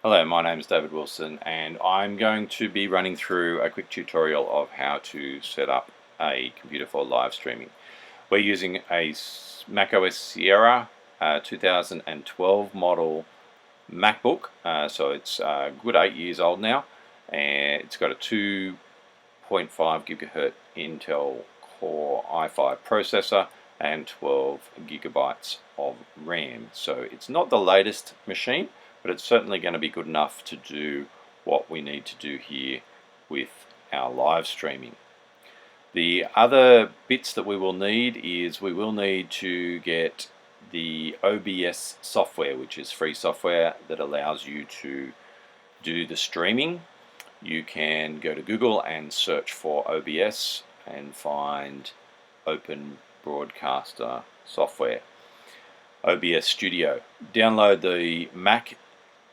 Hello, my name is David Wilson and I'm going to be running through a quick tutorial of how to set up a computer for live streaming. We're using a macOS Sierra 2012 model MacBook, so it's a good 8 years old now, and it's got a 2.5 gigahertz Intel Core i5 processor and 12 gigabytes of RAM. So it's not the latest machine, but it's certainly going to be good enough to do what we need to do here with our live streaming. The other bits that we will need is we will need to get the OBS software, which is free software that allows you to do the streaming. You can go to Google and search for OBS and find Open Broadcaster software. OBS Studio. Download the Mac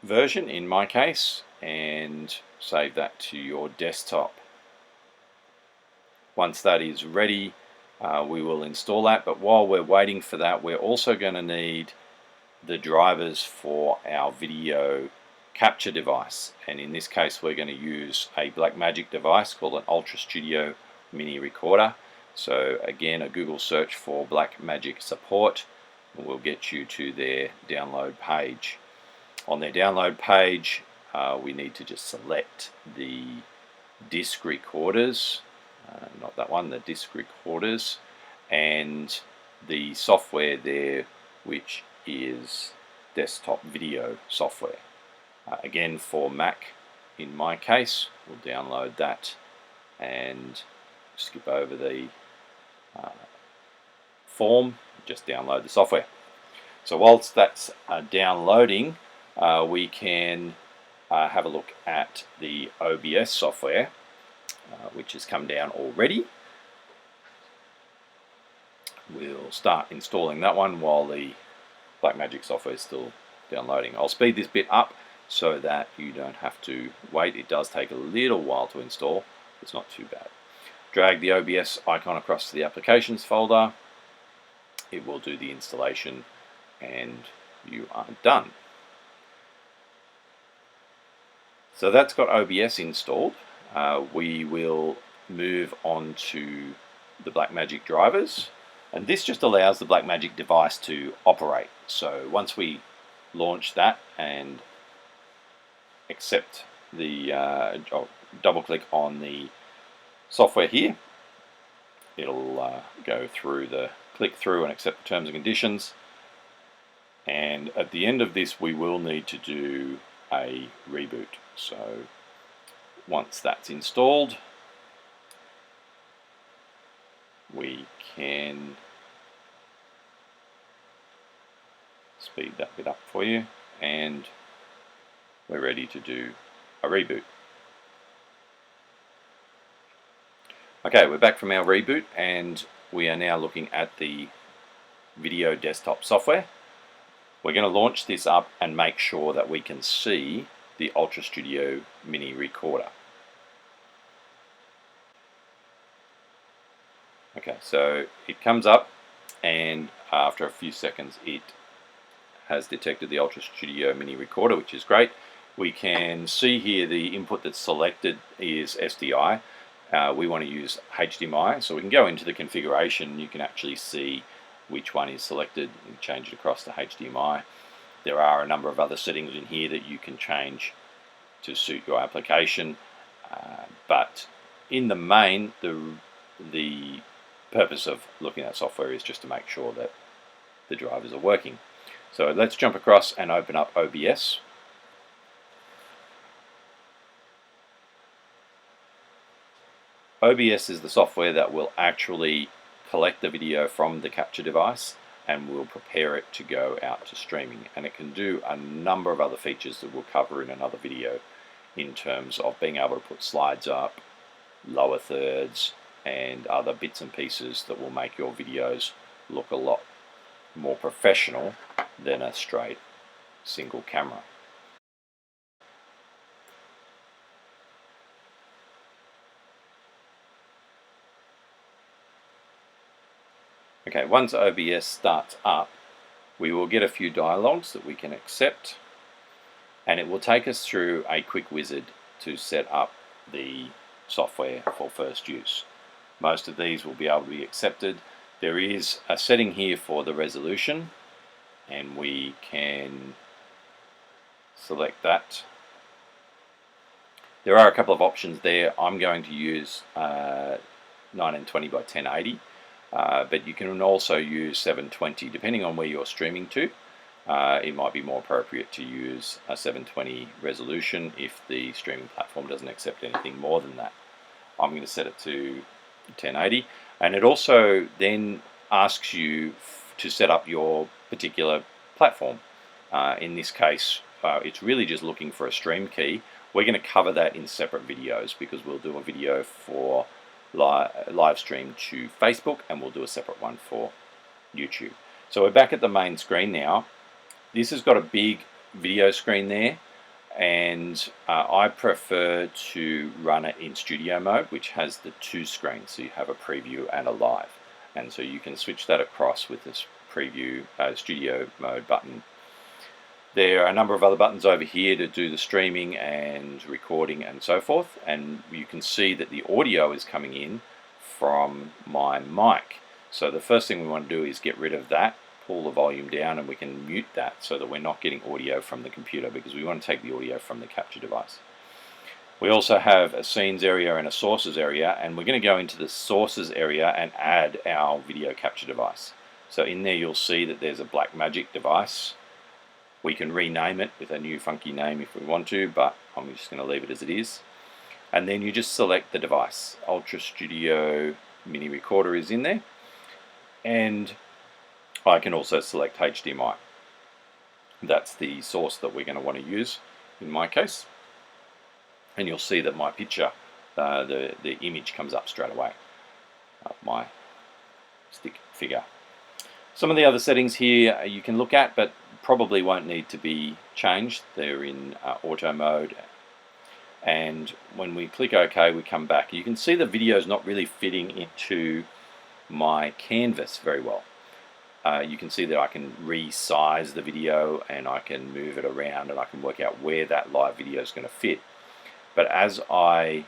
version in my case and save that to your desktop. Once that is ready, we will install that, but while we're waiting for that, we're also going to need the drivers for our video capture device, and in this case we're going to use a Blackmagic device called an Ultra Studio Mini Recorder. So again, a Google search for Blackmagic support will get you to their download page. On their download page, we need to just select the disc recorders, not that one, the disc recorders, and the software there, which is desktop video software. Again, for Mac, in my case, we'll download that and skip over the form, just download the software. So whilst that's downloading, we can have a look at the OBS software, which has come down already. We'll start installing that one while the Blackmagic software is still downloading. I'll speed this bit up so that you don't have to wait. It does take a little while to install. It's not too bad. Drag the OBS icon across to the applications folder. It will do the installation and you are done. So that's got OBS installed. We will move on to the Blackmagic drivers, and this just allows the Blackmagic device to operate. So once we launch that and accept the double click on the software here, it'll go through the click through and accept the terms and conditions, and at the end of this we will need to do a reboot. So once that's installed, we can speed that bit up for you, and we're ready to do a reboot. Okay, we're back from our reboot and we are now looking at the video desktop software. We're going to launch this up and make sure that we can see the Ultra Studio Mini Recorder. Okay, so it comes up, and after a few seconds it has detected the Ultra Studio Mini Recorder, which is great. We can see here the input that's selected is SDI. We want to use HDMI, so we can go into the configuration. You can actually see which one is selected and change it across to HDMI. There are a number of other settings in here that you can change to suit your application, but in the main, the purpose of looking at software is just to make sure that the drivers are working. So let's jump across and open up OBS. OBS is the software that will actually collect the video from the capture device and will prepare it to go out to streaming, and it can do a number of other features that we'll cover in another video in terms of being able to put slides up, lower thirds, and other bits and pieces that will make your videos look a lot more professional than a straight single camera. Okay, once OBS starts up, we will get a few dialogues that we can accept. and it will take us through a quick wizard to set up the software for first use. Most of these will be able to be accepted. There is a setting here for the resolution, and we can select that. There are a couple of options there. I'm going to use 1920 by 1080, but you can also use 720 depending on where you're streaming to. It might be more appropriate to use a 720 resolution if the streaming platform doesn't accept anything more than that. I'm going to set it to 1080, and it also then asks you to set up your particular platform. In this case, it's really just looking for a stream key. We're going to cover that in separate videos because we'll do a video for live stream to Facebook, and we'll do a separate one for YouTube. So we're back at the main screen now. This has got a big video screen there, and I prefer to run it in studio mode, which has the two screens, so you have a preview and a live, and so you can switch that across with this preview studio mode button. There are a number of other buttons over here to do the streaming and recording and so forth, and you can see that the audio is coming in from my mic. So the first thing we want to do is get rid of that, pull the volume down, and we can mute that so that we're not getting audio from the computer, because we want to take the audio from the capture device. We also have a scenes area and a sources area, and we're going to go into the sources area and add our video capture device. So in there you'll see that there's a Blackmagic device. We can rename it with a new funky name if we want to, but I'm just going to leave it as it is. And then you just select the device. Ultra Studio Mini Recorder is in there, and I can also select HDMI. That's the source that we're going to want to use in my case. And you'll see that my picture, the image comes up straight away, my stick figure. Some of the other settings here you can look at, but probably won't need to be changed. They're in auto mode, and when we click OK, we come back. You can see the video is not really fitting into my canvas very well. You can see that I can resize the video, and I can move it around, and I can work out where that live video is going to fit. But as I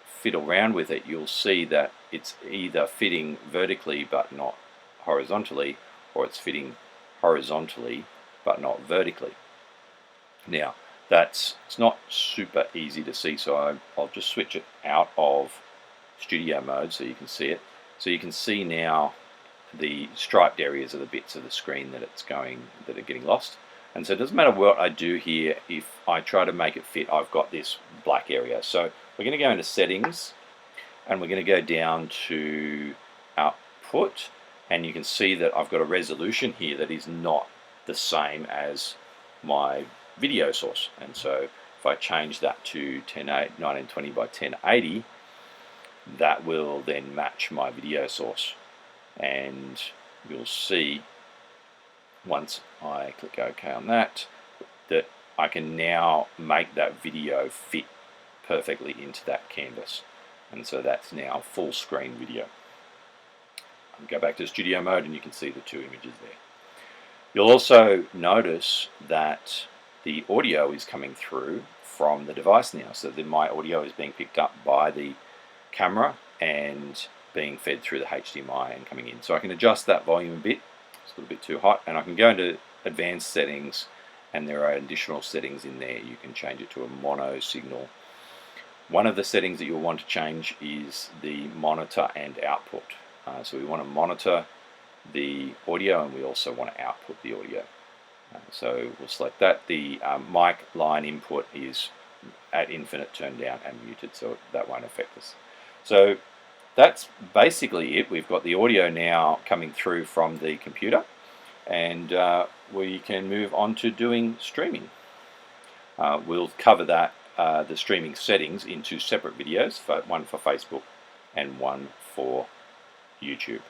fiddle around with it, you'll see that it's either fitting vertically but not horizontally, or it's fitting horizontally but not vertically. Now it's not super easy to see, so I'll just switch it out of studio mode so you can see it. So you can see now the striped areas are the bits of the screen that are getting lost. And so it doesn't matter what I do here, if I try to make it fit, I've got this black area. So we're going to go into settings, and we're going to go down to output, and you can see that I've got a resolution here that is not the same as my video source. And so if I change that to 1920 by 1080, that will then match my video source. And you'll see once I click OK on that, that I can now make that video fit perfectly into that canvas. And so that's now full screen video. I'll go back to studio mode, and you can see the two images there. You'll also notice that the audio is coming through from the device now. So that my audio is being picked up by the camera and being fed through the HDMI and coming in. So I can adjust that volume a bit. It's a little bit too hot, and I can go into advanced settings, and there are additional settings in there. You can change it to a mono signal. One of the settings that you'll want to change is the monitor and output. So we want to monitor the audio, and we also want to output the audio. So we'll select that. The mic line input is at infinite turned down and muted, so that won't affect us. So that's basically it. We've got the audio now coming through from the computer, and we can move on to doing streaming. We'll cover that, the streaming settings, in two separate videos, one for Facebook and one for YouTube.